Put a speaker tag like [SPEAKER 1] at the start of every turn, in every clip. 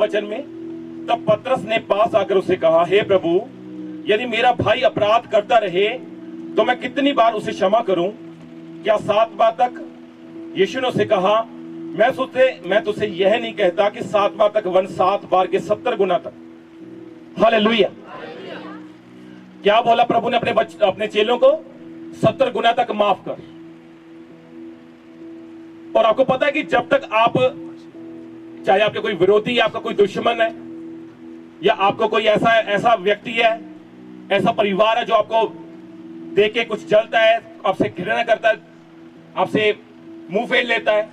[SPEAKER 1] वचन में, तब पतरस ने पास आकर उसे कहा, हे प्रभु, यदि मेरा भाई अपराध करता रहे तो मैं कितनी बार उसे क्षमा करूं? क्या 7 बार तक? यीशु ने उसे कहा, मैं तुझसे यह नहीं कहता कि 7 बार तक, वन 7 बार के 70 गुना तक। हालेलुया। क्या बोला प्रभु ने अपने चेलों को? 70 गुना तक माफ कर। और आपको पता है कि जब तक आप, चाहे आपके कोई विरोधी या आपका कोई दुश्मन है, या आपको कोई ऐसा व्यक्ति है, ऐसा परिवार है जो आपको देख के कुछ जलता है, आपसे घृणा करता है, आपसे मुंह फेर लेता है,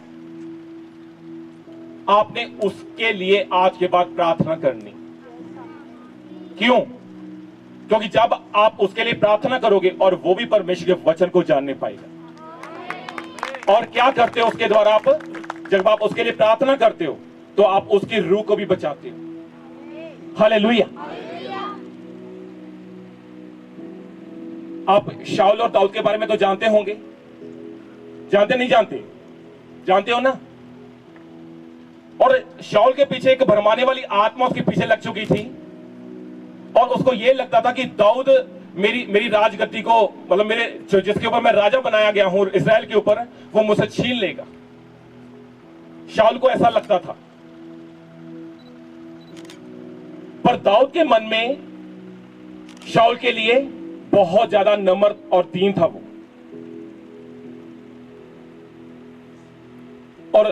[SPEAKER 1] आपने उसके लिए आज के बाद प्रार्थना करनी। क्यों? क्योंकि जब आप उसके लिए प्रार्थना करोगे और वो भी परमेश्वर के वचन को जानने पाएगा। और क्या करते हो उसके द्वारा? आप जब आप उसके लिए प्रार्थना करते हो तो आप उसकी रूह को भी बचाते हो। हालेलुया। आप शाऊल और दाऊद के बारे में तो जानते होंगे, जानते नहीं जानते? जानते हो ना? और शाऊल के पीछे एक भरमाने वाली आत्मा उसके पीछे लग चुकी थी, और उसको यह लगता था कि दाऊद मेरी राजगद्दी को, मतलब मेरे जिसके ऊपर मैं राजा बनाया गया हूं इस्राएल के ऊपर, वो मुझसे छीन लेगा। शाऊल को ऐसा लगता था। पर दाऊद के मन में शाऊल के लिए बहुत ज्यादा नम्र और दीन था वो। और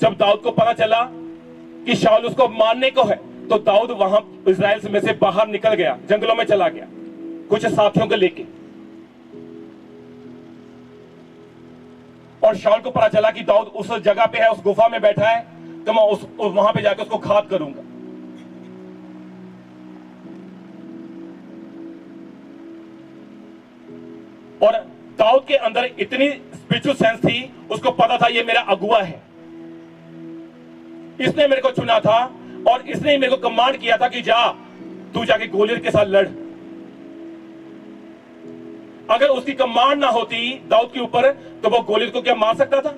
[SPEAKER 1] जब दाऊद को पता चला कि शाऊल उसको मारने को है, तो दाऊद वहां इस्राएल में से बाहर निकल गया, जंगलों में चला गया कुछ साथियों को लेके। और शाऊल को पता चला कि दाऊद उस जगह पे है, उस गुफा में बैठा है, तो मैं वहां पे जाकर उसको घात करूंगा। और दाऊद के अंदर इतनी स्पिरिचुअल सेंस थी, उसको पता था ये मेरा अगुआ है, इसने मेरे को चुना था, और इसने मेरे को कमांड किया था कि जा, तू जाके गोलियत के साथ लड़। अगर उसकी कमांड ना होती दाऊद के ऊपर, तो वो गोलियत को क्या मार सकता था?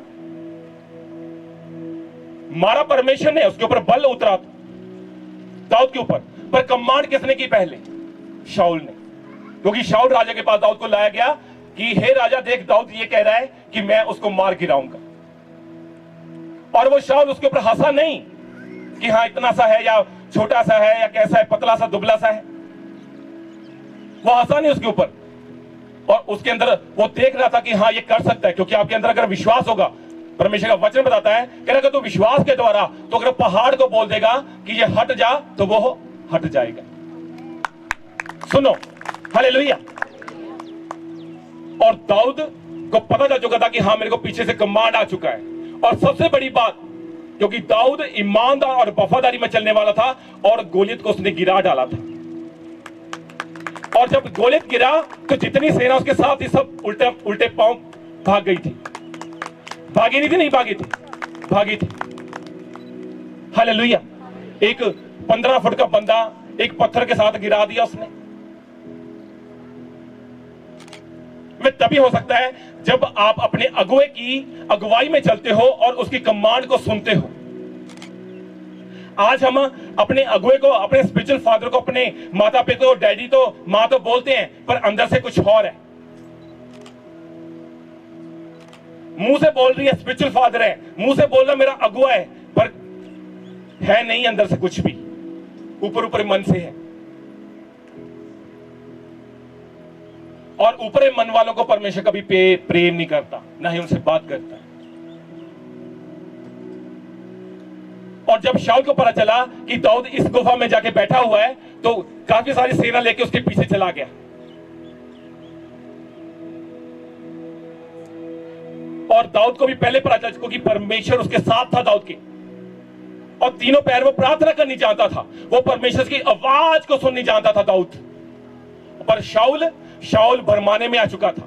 [SPEAKER 1] मारा परमेश्वर ने, उसके ऊपर बल उतरा दाऊद के ऊपर, पर कमांड किसने की? पहले शाऊल ने। क्योंकि शाऊल राजा के पास दाऊद को लाया गया कि हे राजा, देख दाऊद ये कह रहा है कि मैं उसको मार गिराऊंगा। और वो शाऊल उसके ऊपर हंसा नहीं कि हाँ इतना सा है, या छोटा सा है, या कैसा है, पतला सा दुबला सा है। वो हंसा नहीं उसके ऊपर, और उसके अंदर वो देख रहा था कि हाँ ये कर सकता है। क्योंकि आपके अंदर अगर विश्वास होगा, परमेश्वर का वचन बताता है कि अगर तो विश्वास के द्वारा, तो अगर पहाड़ को बोल देगा कि ये हट जा, तो वो हट जाएगा। सुनो, हालेलुया। और दाऊद को पता चल चुका था कि हाँ मेरे को पीछे से कमांड आ चुका है। और सबसे बड़ी बात, क्योंकि दाऊद ईमानदार और वफादारी में चलने वाला था, और गोलियत को उसने गिरा डाला था। और जब गोलियत गिरा, तो जितनी सेना उसके साथ थी, सब उल्टे पांव भाग गई थी। भागी नहीं थी? नहीं भागी थी, भागी थी। हालेलुया। एक 15 फुट का बंदा एक पत्थर के साथ गिरा दिया उसने। वे तभी हो सकता है जब आप अपने अगुए की अगुवाई में चलते हो और उसकी कमांड को सुनते हो। आज हम अपने अगुए को, अपने स्पिरिचुअल फादर को, अपने माता पिता को डैडी तो मां तो बोलते हैं, पर अंदर से कुछ और है। मुंह से बोल रही है स्पिरिचुअल फादर है, मुंह से बोल रहा मेरा अगुआ है, पर है नहीं अंदर से कुछ भी, ऊपर ऊपर मन से है। और ऊपरी मन वालों को परमेश्वर कभी प्रेम नहीं करता, ना ही उनसे बात करता है। और जब शाऊल को पता चला कि दाऊद इस गुफा में जाके बैठा हुआ है, तो काफी सारी सेना लेके उसके पीछे चला गया। और दाऊद को भी पहले पता चला, क्योंकि परमेश्वर उसके साथ था दाऊद के। और तीनों पैर वो प्रार्थना करनी जानता था, वो परमेश्वर की आवाज को सुननी जानता था दाऊद। पर शाऊल भरमाने में आ चुका था।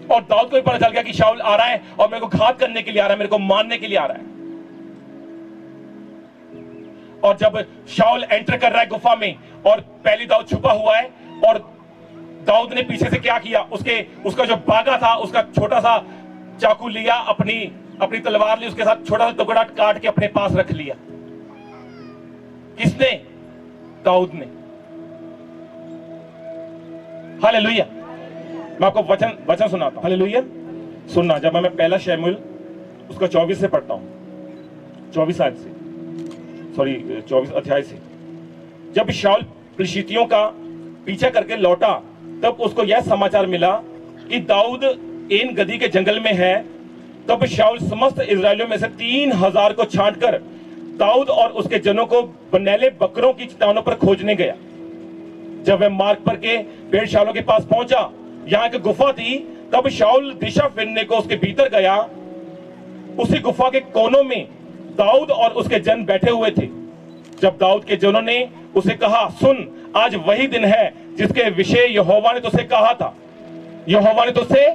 [SPEAKER 1] और दाऊद को भी पता चल गया कि शाऊल आ रहा है और मेरे को घात करने के लिए आ रहा है, मेरे को मारने के लिए आ रहा है। और जब शाऊल एंटर कर रहा है गुफा में, और पहले दाऊद छुपा हुआ है, और दाऊद ने पीछे से क्या किया, उसका जो बागा था, उसका छोटा सा चाकू लिया, अपनी अपनी तलवार ली, उसके साथ छोटा सा टुकड़ा काट के अपने पास रख लिया। किसने? दाऊद ने। हालेलुया। मैं आपको वचन सुनाता हूं। हालेलुया। सुनना, जब मैं पहला शमूएल उसका 24 से पढ़ता हूं, 24 आयत से, सॉरी 24 अध्याय से। जब शाऊल फिलिस्तीयों का पीछा करके लौटा, तब उसको यह समाचार मिला कि दाऊद एन गदी के जंगल में है। तब शाऊल समस्त इस्राएलियों में से 3000 को छांटकर दाऊद और उसके जनों को बनेले बकरों की चट्टानों पर खोजने गया। जब वह मार्ग पर के पेड़ शालों के पास पहुंचा, यहाँ एक गुफा थी, तब शाऊल दिशा फेरने को उसके भीतर गया। उसी गुफा के कोनों में दाऊद और उसके जन बैठे हुए थे। जब दाऊद के जनों ने उसे कहा, सुन, आज वही दिन है जिसके विषय यहोवा ने तुझसे कहा था। यहोवा ने तुझसे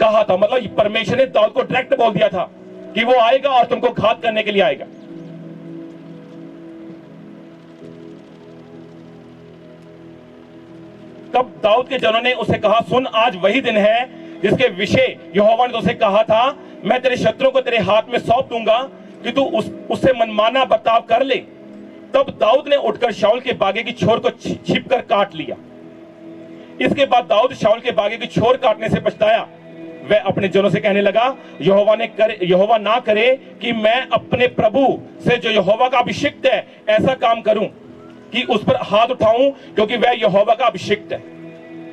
[SPEAKER 1] कहा था, मतलब परमेश्वर ने दाऊद को डायरेक्ट बोल दिया था कि वो आएगा और तुमको घात करने के लिए आएगा। तब दाऊद के जनों ने उसे कहा, सुन, आज वही दिन है जिसके विषय यहोवा ने तुझसे कहा था, मैं तेरे शत्रुओं को तेरे हाथ में सौंप दूंगा कि तू उससे मनमाना बर्ताव कर ले। तब दाऊद ने उठकर शाऊल के बागे की छोर को छिपकर काट लिया। इसके बाद दाऊद शाऊल के बागे की छोर काटने से पछताया। वह अपने जनों से कहने लगा, यहोवा ना करे कि मैं अपने प्रभु से जो यहोवा का अभिषिक्त है ऐसा काम करूं कि उस पर हाथ उठाऊं, क्योंकि वह यहोवा का अभिषिक्त है।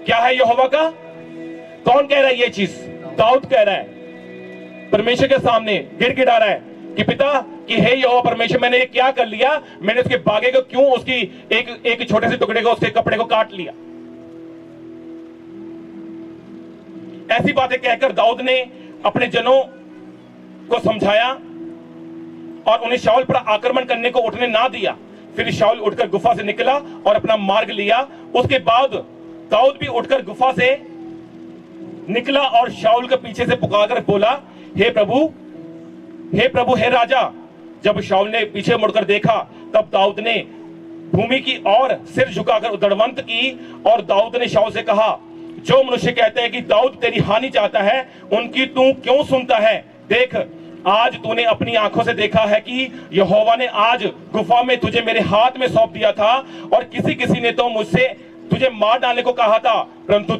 [SPEAKER 1] क्या है यहोवा का? कौन कह रहा है ये चीज? दाऊद कह रहा है, परमेश्वर के सामने गिड़गिड़ा रहा है कि पिता, कि हे यहोवा परमेश्वर, मैंने ये क्या कर लिया? मैंने उसके बागे को क्यों, उसकी एक छोटे से टुकड़े को, उसके कपड़े को काट लिया? ऐसी बातें कहकर दाऊद ने अपने जनों को समझाया और उन्हें शाऊल पर आक्रमण करने को उठने ना दिया। फिर शाऊल उठकर गुफा से निकला और अपना मार्ग लिया। उसके बाद दाऊद भी उठकर गुफा से निकला और शाऊल के पीछे से पुकारकर बोला, हे प्रभु, हे प्रभु, हे राजा। जब शाऊल ने पीछे मुड़कर देखा, तब दाऊद ने भूमि की ओर सिर झुकाकर दंडवत की और दाऊद ने शाऊल से कहा, जो मनुष्य कहते हैं कि दाऊद तेरी हानि चाहता है, उनकी तू क्यों सुनता है? देख, आज तूने अपनी आंखों से देखा है कि यहोवा ने आज गुफा में तुझे मेरे हाथ में सौंप दिया था, और किसी ने तो मुझसे तुझे मार डालने को कहा था, परंतु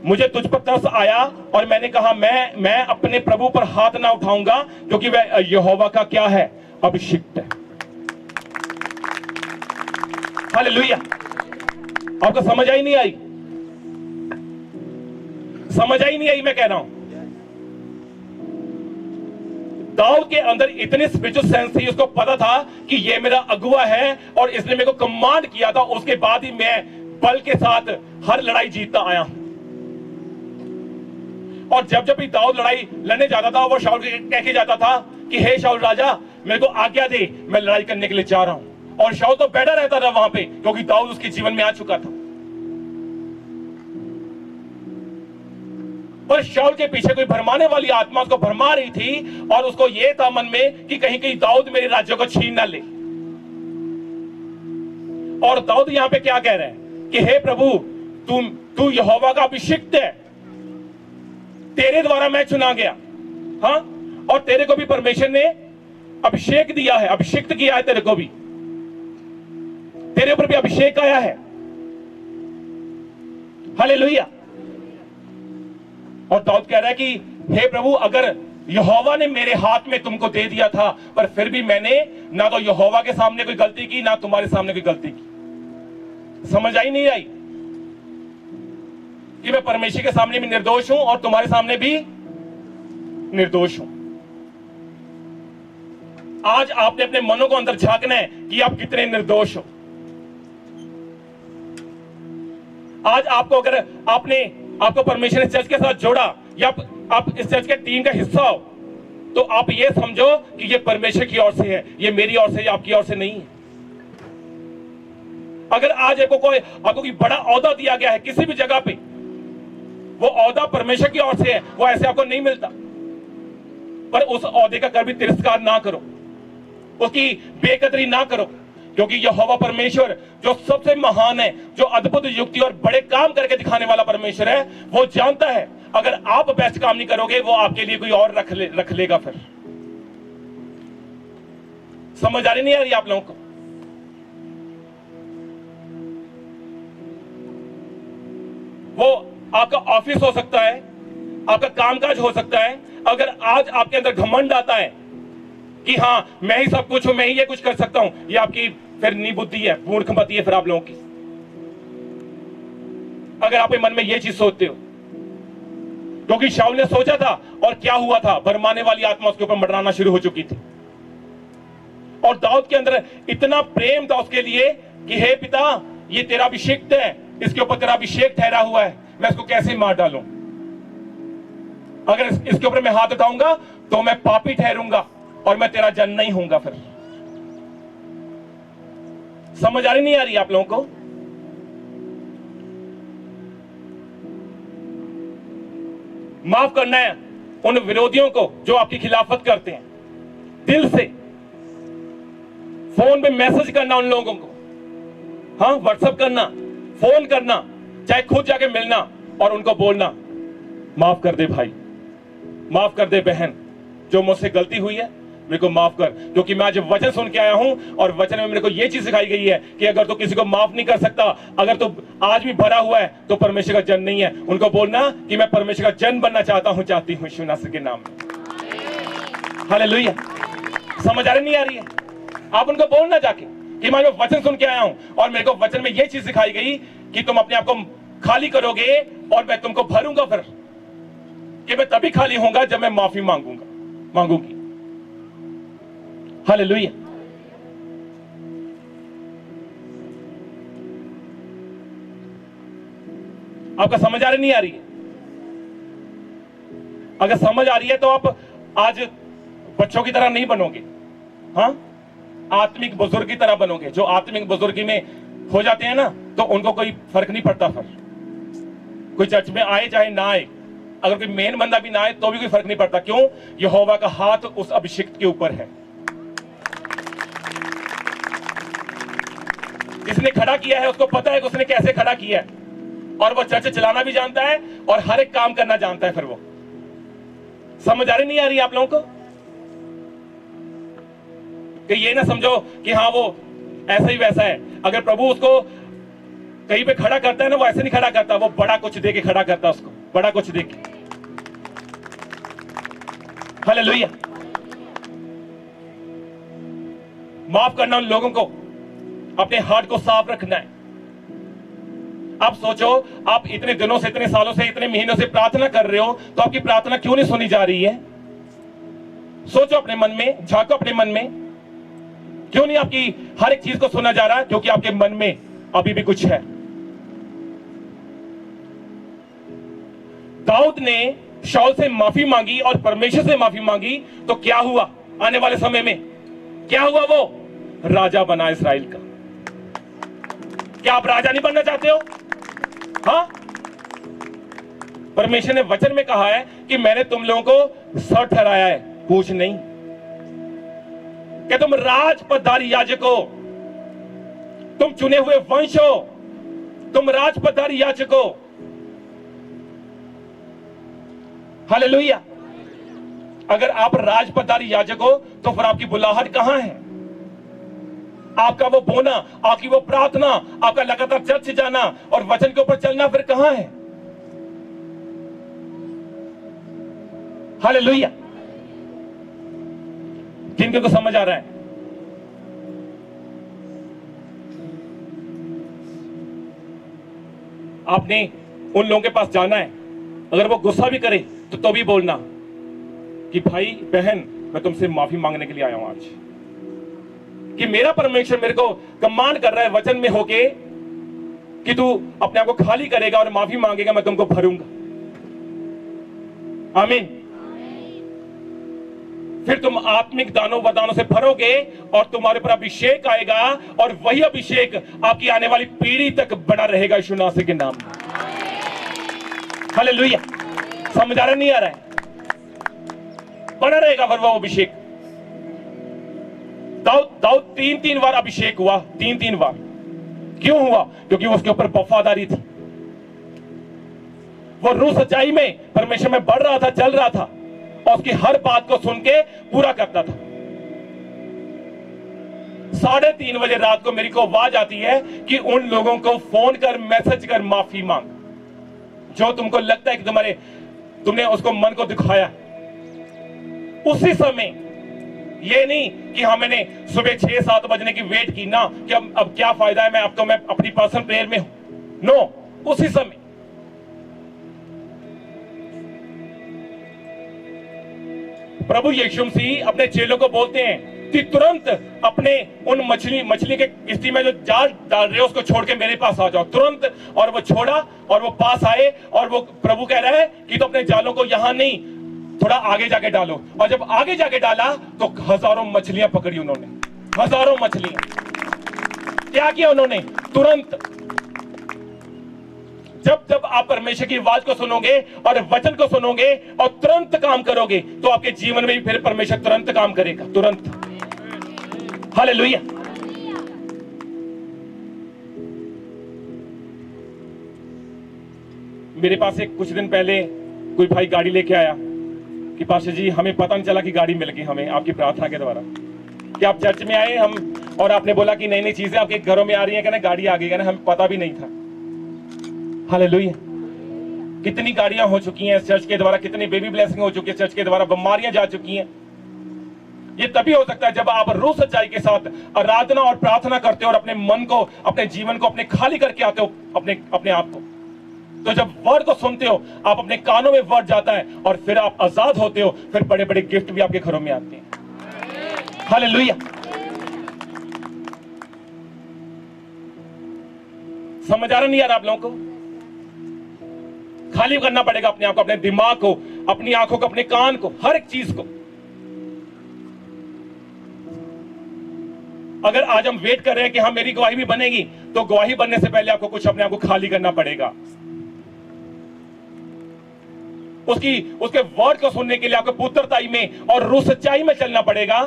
[SPEAKER 1] मुझे तुझ पर तरस आया और मैंने कहा, मैं अपने प्रभु पर हाथ ना उठाऊंगा, क्योंकि वह यहोवा का क्या है? अभिषिक्त है। हालेलुया। आपको समझ आई नहीं आई? समझ आई नहीं आई? मैं कह रहा हूं, दाऊद के अंदर इतनी स्पिरिचुअल सेंस थी, उसको पता था कि ये मेरा अगुआ है और इसने मेरे को कमांड किया था, उसके बाद ही मैं बल के साथ हर लड़ाई जीतता आया हूं। और जब भी दाऊद लड़ाई लड़ने जाता था, वो शाऊल कह के जाता था कि हे शाऊल राजा, मेरे को आज्ञा दे, मैं लड़ाई करने के लिए जा रहा हूं। और शाऊल तो बैठा रहता था वहां पे, क्योंकि दाऊद उसके जीवन में आ चुका था। पर शाऊल के पीछे कोई भरमाने वाली आत्मा उसको भरमा रही थी, और उसको यह था मन में कि कहीं दाऊद मेरे राज्य को छीन ना ले। और दाऊद यहां पे क्या कह रहे हैं कि हे प्रभु, तू यहोवा का अभिषिक्त है, तेरे द्वारा मैं चुना गया। हाँ, और तेरे को भी परमेश्वर ने अभिषेक दिया है, अभिषिक्त किया है तेरे को भी, तेरे ऊपर भी अभिषेक आया है। हालेलुया। और दाऊद कह रहा है कि हे प्रभु, अगर यहोवा ने मेरे हाथ में तुमको दे दिया था, पर फिर भी मैंने ना तो यहोवा के सामने कोई गलती की, ना तुम्हारे सामने कोई गलती की। समझ आई नहीं आई कि मैं परमेश्वर के सामने भी निर्दोष हूं और तुम्हारे सामने भी निर्दोष हूं। आज आपने अपने मनों को अंदर झांकना है कि आप कितने निर्दोष हो। आज आपको, अगर आपको परमेश्वर ने चर्च के साथ जोड़ा, या आप इस चर्च के टीम का हिस्सा हो, तो आप ये समझो कि ये परमेश्वर की ओर से है, ये मेरी ओर से, ये आपकी ओर से नहीं है। अगर आज आपको कोई बड़ा औहदा दिया गया है किसी भी जगह पे, वो औहदा परमेश्वर की ओर से है, वो ऐसे आपको नहीं मिलता। पर उस औहदे का कभी तिरस्कार ना करो, उसकी बेकदरी ना करो, क्योंकि यहोवा परमेश्वर जो सबसे महान है, जो अद्भुत युक्ति और बड़े काम करके दिखाने वाला परमेश्वर है, वो जानता है अगर आप बेस्ट काम नहीं करोगे, वो आपके लिए कोई और रख लेगा। फिर समझ आ रही नहीं आ रही आप लोगों को? वो आपका ऑफिस हो सकता है, आपका कामकाज हो सकता है। अगर आज आपके अंदर घमंड आता है कि हां मैं ही सब कुछ हूं, मैं ही ये कुछ कर सकता हूं, ये आपकी फिर निबुद्धि है, मूर्खमती है फिर आप लोगों की। अगर आप मन में ये चीज सोचते हो, क्योंकि शाऊल ने सोचा था और क्या हुआ था, भरमाने वाली आत्मा उसके ऊपर मंडराना शुरू हो चुकी थी। और दाऊद के अंदर इतना प्रेम था उसके लिए कि हे पिता, ये तेरा अभिषेक है, इसके ऊपर तेरा अभिषेक ठहरा हुआ है, मैं इसको कैसे मार डालूं? अगर इसके ऊपर मैं हाथ उठाऊंगा तो मैं पापी ठहरूंगा और मैं तेरा जन नहीं हूंगा। फिर समझ आ रही नहीं आ रही आप लोगों को? माफ करना है उन विरोधियों को जो आपकी खिलाफत करते हैं, दिल से। फोन पे मैसेज करना उन लोगों को, हाँ, व्हाट्सएप करना, फोन करना, चाहे खुद जाके मिलना और उनको बोलना, माफ कर दे भाई, माफ कर दे बहन, जो मुझसे गलती हुई है मेरे को माफ कर। क्योंकि मैं आज वचन सुन के आया हूं और वचन में मेरे को यह चीज सिखाई गई है कि अगर तू किसी को माफ नहीं कर सकता, अगर तू आज भी भरा हुआ है, तो परमेश्वर का जन नहीं है। उनको बोलना कि मैं परमेश्वर का जन बनना चाहता हूं, चाहती हूं, यीशु मसीह के नाम में। हालेलुया। समझ आ रही नहीं आ रही है? आप उनको बोलना जाके कि मैं वचन सुन के आया हूं और मेरे को वचन में यह चीज सिखाई गई कि तुम अपने आप को खाली करोगे और मैं तुमको भरूंगा। फिर कि मैं तभी खाली होऊंगा जब मैं माफी मांगूंगी। हालेलुया। आपका समझ आ रही नहीं आ रही है? अगर समझ आ रही है तो आप आज बच्चों की तरह नहीं बनोगे, हाँ, आत्मिक बुजुर्ग की तरह बनोगे। जो आत्मिक बुजुर्गी में हो जाते हैं ना, तो उनको कोई फर्क नहीं पड़ता। फिर कोई चर्च में आए चाहे ना आए, अगर कोई मेन बंदा भी ना आए तो भी कोई फर्क नहीं पड़ता। क्यों? यहोवा का हाथ उस अभिषिक्त के ऊपर है। जिसने खड़ा किया है उसको पता है कि उसने कैसे खड़ा किया है, और वो चर्च चलाना भी जानता है और हर एक काम करना जानता है। फिर वो समझ आ रही नहीं आ रही आप लोगों को? कि ये ना समझो कि हाँ वो ऐसा ही वैसा है। अगर प्रभु उसको कहीं पे खड़ा करता है ना, वो ऐसे नहीं खड़ा करता, वो बड़ा कुछ दे के खड़ा करता है, उसको बड़ा कुछ दे के। हालेलुया। माफ करना उन लोगों को, अपने हार्ट को साफ रखना है। आप सोचो, आप इतने दिनों से, इतने सालों से, इतने महीनों से प्रार्थना कर रहे हो, तो आपकी प्रार्थना क्यों नहीं सुनी जा रही है? सोचो अपने मन में, झांको अपने मन में, क्यों नहीं आपकी हर एक चीज को सुना जा रहा है? क्योंकि आपके मन में अभी भी कुछ है। दाऊद ने शाऊल से माफी मांगी और परमेश्वर से माफी मांगी, तो क्या हुआ? आने वाले समय में क्या हुआ? वो राजा बना इस्राएल का। क्या आप राजा नहीं बनना चाहते हो? हाँ, परमेश्वर ने वचन में कहा है कि मैंने तुम लोगों को सर ठहराया है, पूछ नहीं। कि तुम राजपदारी याजक हो, तुम चुने हुए वंश हो, तुम राजपदारी याजक हो। हालेलुया। अगर आप राजपदारी याजक हो तो फिर आपकी बुलाहट कहां है? आपका वो बोना, आपकी वो प्रार्थना, आपका लगातार चर्च जाना और वचन के ऊपर चलना फिर कहां है? हालेलुया। किन को समझ आ रहा है? आपने उन लोगों के पास जाना है, अगर वो गुस्सा भी करे तो भी बोलना कि भाई बहन, मैं तुमसे माफी मांगने के लिए आया हूं आज, कि मेरा परमेश्वर मेरे को कमांड कर रहा है वचन में होके कि तू अपने आप को खाली करेगा और माफी मांगेगा, मैं तुमको भरूंगा। आमीन। फिर तुम आत्मिक दानों वरदानों से भरोगे और तुम्हारे पर अभिषेक आएगा, और वही अभिषेक आपकी आने वाली पीढ़ी तक बना रहेगा यीशु मसीह के नाम में। हालेलुया। समझ आ रहा नहीं आ रहा है? बना रहेगा फिर वो अभिषेक। दाऊद तीन बार अभिषेक हुआ, तीन बार। क्यों हुआ? क्योंकि उसके ऊपर वफादारी थी। वो रूह सच्चाई में परमेश्वर में बढ़ रहा था, चल रहा था और उसकी हर बात को सुन के पूरा करता था। 3:30 बजे रात को मेरी को आवाज आती है कि उन लोगों को फोन कर, मैसेज कर, माफी मांग, जो तुमको लगता है कि तुमने उसको मन को दिखाया। उसी समय, ये नहीं कि हमने सुबह 6-7 बजने की वेट की ना कि अब क्या फायदा है, मैं अपनी पर्सनल प्रेयर में हूं। नो, उसी समय प्रभु यीशु मसीह अपने चेलों को बोलते हैं कि तुरंत अपने उन मछली के किस्ती में जो जाल डाल रहे हो उसको छोड़ के मेरे पास आ जाओ तुरंत। और वो छोड़ा और वो पास आए और वो प्रभु कह रहा है कि तो अपने जालों को यहां नहीं, थोड़ा आगे जाके डालो। और जब आगे जाके डाला तो हजारों मछलियां पकड़ी उन्होंने, हजारों मछलियां। क्या किया उन्होंने? तुरंत। जब आप परमेश्वर की आवाज को सुनोगे और वचन को सुनोगे और तुरंत काम करोगे तो आपके जीवन में भी फिर परमेश्वर तुरंत काम करेगा, तुरंत। हालेलुया। मेरे पास कुछ दिन पहले कोई भाई गाड़ी लेके आया कि पास्टर जी हमें पता नहीं चला कि गाड़ी मिल गई हमें आपकी प्रार्थना के द्वारा। कि आप चर्च में आए हम और आपने बोला कि नई नई चीजें आपके घरों में आ रही हैं, कहना गाड़ी आ गई, कहना हमें पता भी नहीं था। हालेलुया। कितनी गाड़ियां हो चुकी हैं चर्च के द्वारा, कितनी बेबी ब्लेसिंग हो चुकी है चर्च के द्वारा, बीमारियां जा चुकी हैं। ये तभी हो सकता है जब आप रूह सच्चाई के साथ आराधना और प्रार्थना करते हो और अपने मन को, अपने जीवन को अपने खाली करके आते हो अपने आप को। तो जब वर्ड को सुनते हो, आप अपने कानों में वर्ड जाता है और फिर आप आजाद होते हो, फिर बड़े बड़े गिफ्ट भी आपके घरों में आते हैं। हालेलुया। समझ आ रहा नहीं यार आप लोगों को? खाली करना पड़ेगा अपने आप को, अपने दिमाग को, अपनी आंखों को, अपने कान को, हर एक चीज को। अगर आज हम वेट कर रहे हैं कि हाँ मेरी गवाही भी बनेगी, तो गवाही बनने से पहले आपको कुछ अपने आप को खाली करना पड़ेगा। उसके वर्ड को सुनने के लिए आपको पुत्रताई में और रूह सच्चाई में चलना पड़ेगा।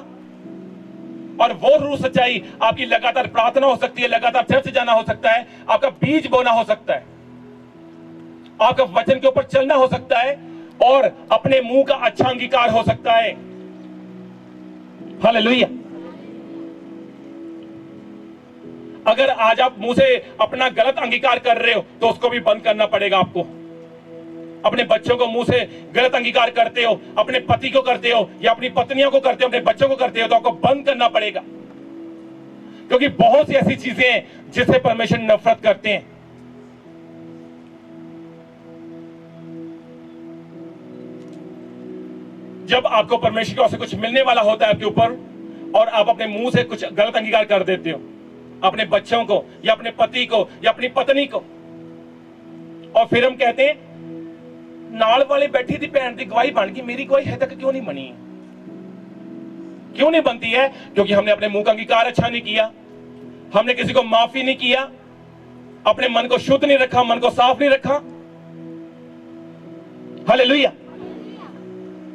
[SPEAKER 1] और वो रूह सच्चाई आपकी लगातार प्रार्थना हो सकती है, लगातार चर्च जाना हो सकता है, आपका बीज बोना हो सकता है, आपका वचन के ऊपर चलना हो सकता है और अपने मुंह का अच्छा अंगीकार हो सकता है। हालेलुया। अगर आज आप मुंह से अपना गलत अंगीकार कर रहे हो तो उसको भी बंद करना पड़ेगा आपको। अपने बच्चों को मुंह से गलत अंगीकार करते हो, अपने पति को करते हो या अपनी पत्नियों को करते हो, अपने बच्चों को करते हो, तो आपको बंद करना पड़ेगा। क्योंकि बहुत सी ऐसी चीजें हैं जिससे परमेश्वर नफरत करते हैं। जब आपको परमेश्वर की ओर से कुछ मिलने वाला होता है आपके ऊपर और आप अपने मुंह से कुछ गलत अंगीकार कर देते हो, अपने बच्चों को या अपने पति को या अपनी पत्नी को, और फिर हम कहते हैं नाल वाले बैठी थी भैन की गवाही बन गई, मेरी गवाही है तक क्यों नहीं बनी? क्यों नहीं बनती है? क्योंकि हमने अपने मुंह का अंगीकार अच्छा नहीं किया, हमने किसी को माफी नहीं किया, अपने मन को शुद्ध नहीं रखा, मन को साफ नहीं रखा। हालेलुया।